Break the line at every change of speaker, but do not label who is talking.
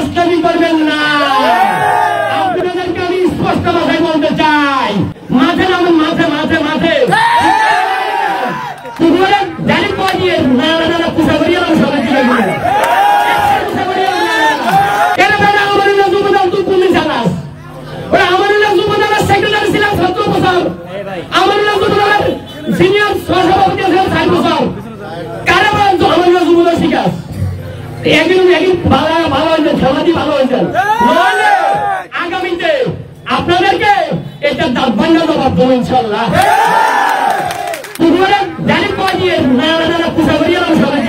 মাস্টারি করবেন না। আপনাদেরকে আমি স্পষ্ট ভাষায় বলতে চাই, মাঠে নামেন, মাঠে মাঠে মাঠে ডাইরেক্ট দিয়ে না পুষা করিয়ে সবাই আগামীতে আপনাদেরকে এটা দাঁতভাঙ্গা জবাব দেবো ইনশাল্লাহ। ডাইরেক্ট দিয়ে না পুষা করিয়ে সবাই